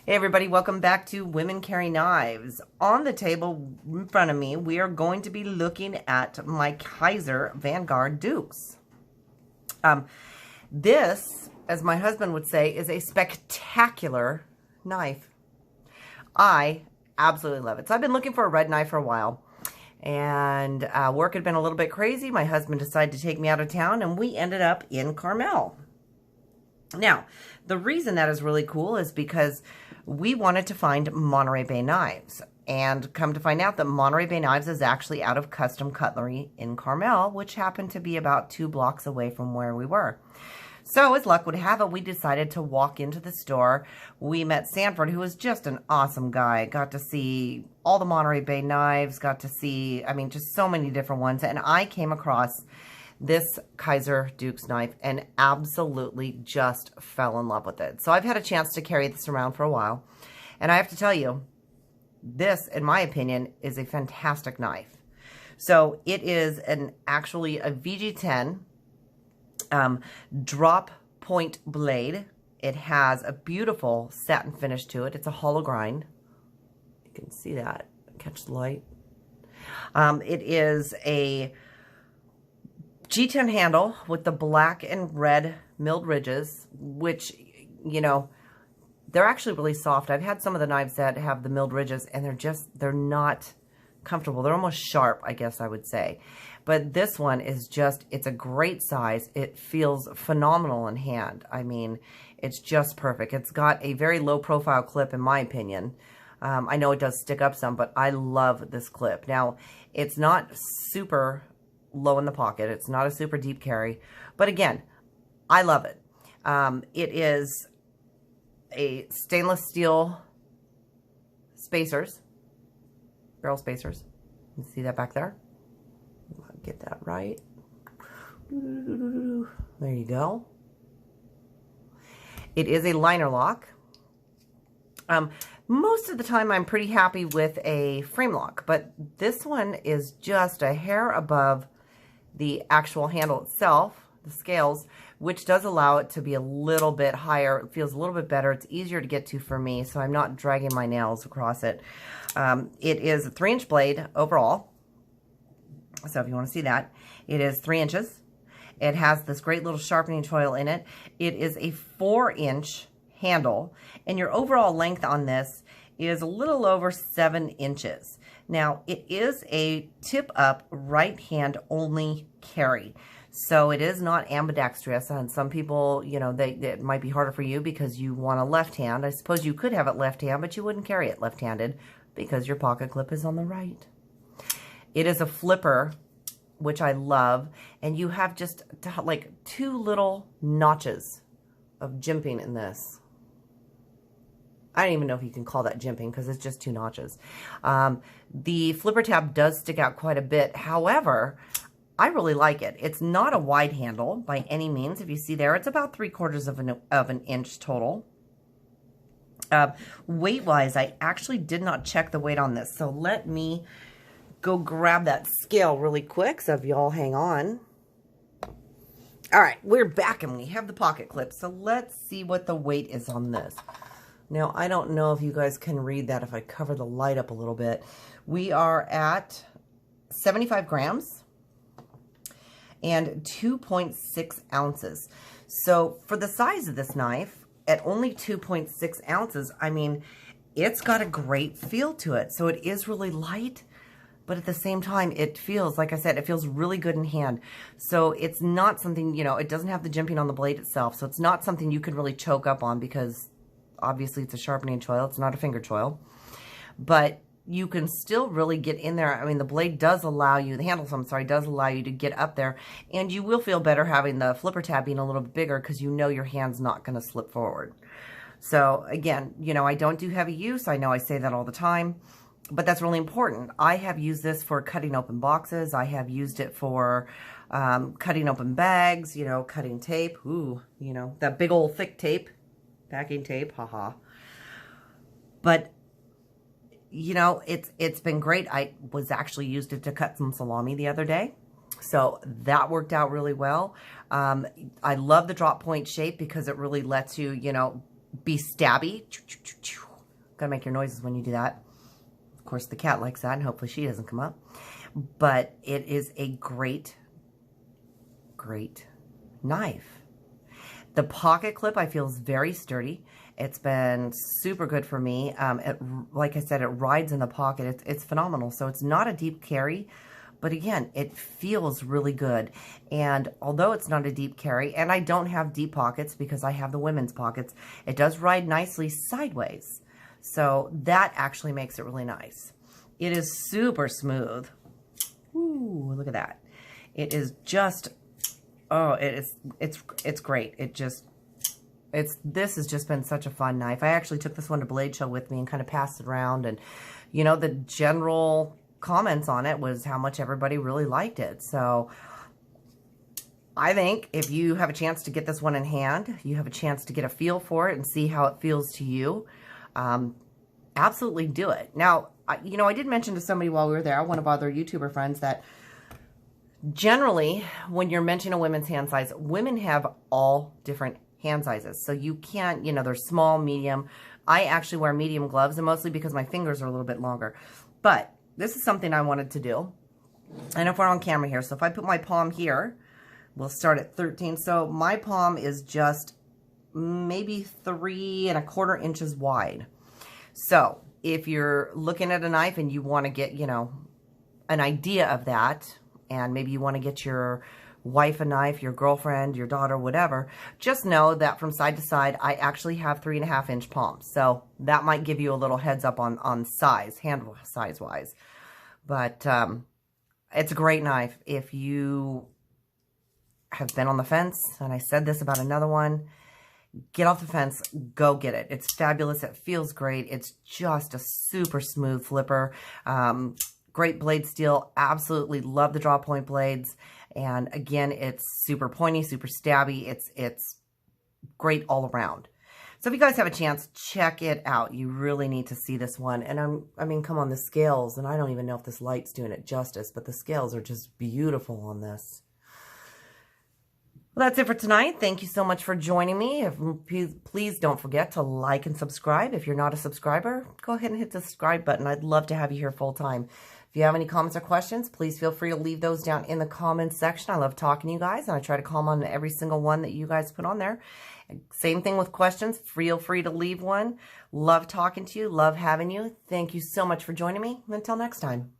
Hey everybody, welcome back to Women Carry Knives. On the table in front of me, we are going to be looking at my Kizer Vanguard Dukes. This, as my husband would say, is a spectacular knife. I absolutely love it. So I've been looking for a red knife for a while, and work had been a little bit crazy. My husband decided to take me out of town, and we ended up in Carmel. Now, the reason that is really cool is because we wanted to find Monterey Bay Knives, and come to find out that Monterey Bay Knives is actually out of Custom Cutlery in Carmel, which happened to be about 2 blocks away from where we were. So as luck would have it, we decided to walk into the store. We met Sanford, who was just an awesome guy. Got to see all the Monterey Bay Knives, got to see, I mean, just so many different ones. And I came across this Kizer Dukes knife and absolutely just fell in love with it. So I've had a chance to carry this around for a while, and I have to tell you, this, in my opinion, is a fantastic knife. So it is actually a VG10 drop point blade. It has a beautiful satin finish to it. It's a hollow grind. You can see that. Catch the light. It is a G10 handle with the black and red milled ridges, which, you know, they're actually really soft. I've had some of the knives that have the milled ridges, and they're not comfortable. They're almost sharp, I guess I would say. But this one is just, it's a great size. It feels phenomenal in hand. I mean, it's just perfect. It's got a very low profile clip, in my opinion. I know it does stick up some, but I love this clip. Now, it's not super low in the pocket. It's not a super deep carry, but again, I love it. It is a stainless steel spacers, barrel spacers. You see that back there? Get that right. There you go. It is a liner lock. Most of the time I'm pretty happy with a frame lock, but this one is just a hair above the actual handle itself, the scales, which does allow it to be a little bit higher. It feels a little bit better. It's easier to get to for me, so I'm not dragging my nails across it. It is a 3-inch blade overall. So if you want to see that, it is 3 inches. It has this great little sharpening choil in it. It is a 4-inch handle, and your overall length on this is a little over 7 inches. Now, it is a tip-up, right-hand only carry. So it is not ambidextrous, and some people, you know, it might be harder for you because you want a left hand. I suppose you could have it left hand, but you wouldn't carry it left-handed because your pocket clip is on the right. It is a flipper, which I love, and you have just like 2 little notches of jimping in this. I don't even know if you can call that jimping because it's just 2 notches. The flipper tab does stick out quite a bit. However, I really like it. It's not a wide handle by any means. If you see there, it's about 3/4 of an inch total. Weight-wise, I actually did not check the weight on this. So let me go grab that scale really quick. So if y'all hang on. All right, we're back and we have the pocket clip. So let's see what the weight is on this. Now, I don't know if you guys can read that if I cover the light up a little bit. We are at 75 grams and 2.6 ounces. So for the size of this knife, at only 2.6 ounces, I mean, it's got a great feel to it. So it is really light, but at the same time, it feels, like I said, it feels really good in hand. So it's not something, you know, it doesn't have the jimping on the blade itself. So it's not something you can really choke up on because obviously it's a sharpening choil. It's not a finger choil. But you can still really get in there. I mean, the blade does allow you, the handle, I'm sorry, does allow you to get up there. And you will feel better having the flipper tab being a little bit bigger because you know your hand's not going to slip forward. So again, you know, I don't do heavy use. I know I say that all the time, but that's really important. I have used this for cutting open boxes. I have used it for cutting open bags, you know, cutting tape. Ooh, you know, that big old thick tape. Packing tape, haha. But, you know, it's been great. I was actually used it to cut some salami the other day. So that worked out really well. I love the drop point shape because it really lets you, you know, be stabby. Gotta make your noises when you do that. Of course, the cat likes that, and hopefully she doesn't come up. But it is a great, great knife. The pocket clip, I feel, is very sturdy. It's been super good for me. Like I said, it rides in the pocket. It's phenomenal. So it's not a deep carry, but again, it feels really good. And although it's not a deep carry, and I don't have deep pockets because I have the women's pockets, it does ride nicely sideways. So that actually makes it really nice. It is super smooth. Ooh, look at that. It is just, oh, it's great. This has just been such a fun knife. I actually took this one to Blade Show with me and kind of passed it around, and you know, the general comments on it was how much everybody really liked it. So I think if you have a chance to get this one in hand, you have a chance to get a feel for it and see how it feels to you, absolutely do it. Now, you know, I did mention to somebody while we were there, one of our other YouTuber friends, that generally when you're mentioning a women's hand size, women have all different hand sizes. So you can't, you know, they're small, medium. I actually wear medium gloves, and mostly because my fingers are a little bit longer. But this is something I wanted to do. And if we're on camera here, so if I put my palm here, we'll start at 13. So my palm is just maybe 3¼ inches wide. So if you're looking at a knife and you want to get, you know, an idea of that, and maybe you want to get your wife a knife, your girlfriend, your daughter, whatever, just know that from side to side, I actually have 3½ inch palms. So that might give you a little heads up on size, hand size wise. But it's a great knife. If you have been on the fence, and I said this about another one, get off the fence, go get it. It's fabulous. It feels great. It's just a super smooth flipper. Great blade steel. Absolutely love the draw point blades. And again, it's super pointy, super stabby. It's great all around. So if you guys have a chance, check it out. You really need to see this one. And I mean, come on, the scales, and I don't even know if this light's doing it justice, but the scales are just beautiful on this. Well, that's it for tonight. Thank you so much for joining me. Please don't forget to like and subscribe. If you're not a subscriber, go ahead and hit the subscribe button. I'd love to have you here full time. If you have any comments or questions, please feel free to leave those down in the comments section. I love talking to you guys, and I try to comment on every single one that you guys put on there. Same thing with questions. Feel free to leave one. Love talking to you. Love having you. Thank you so much for joining me. Until next time.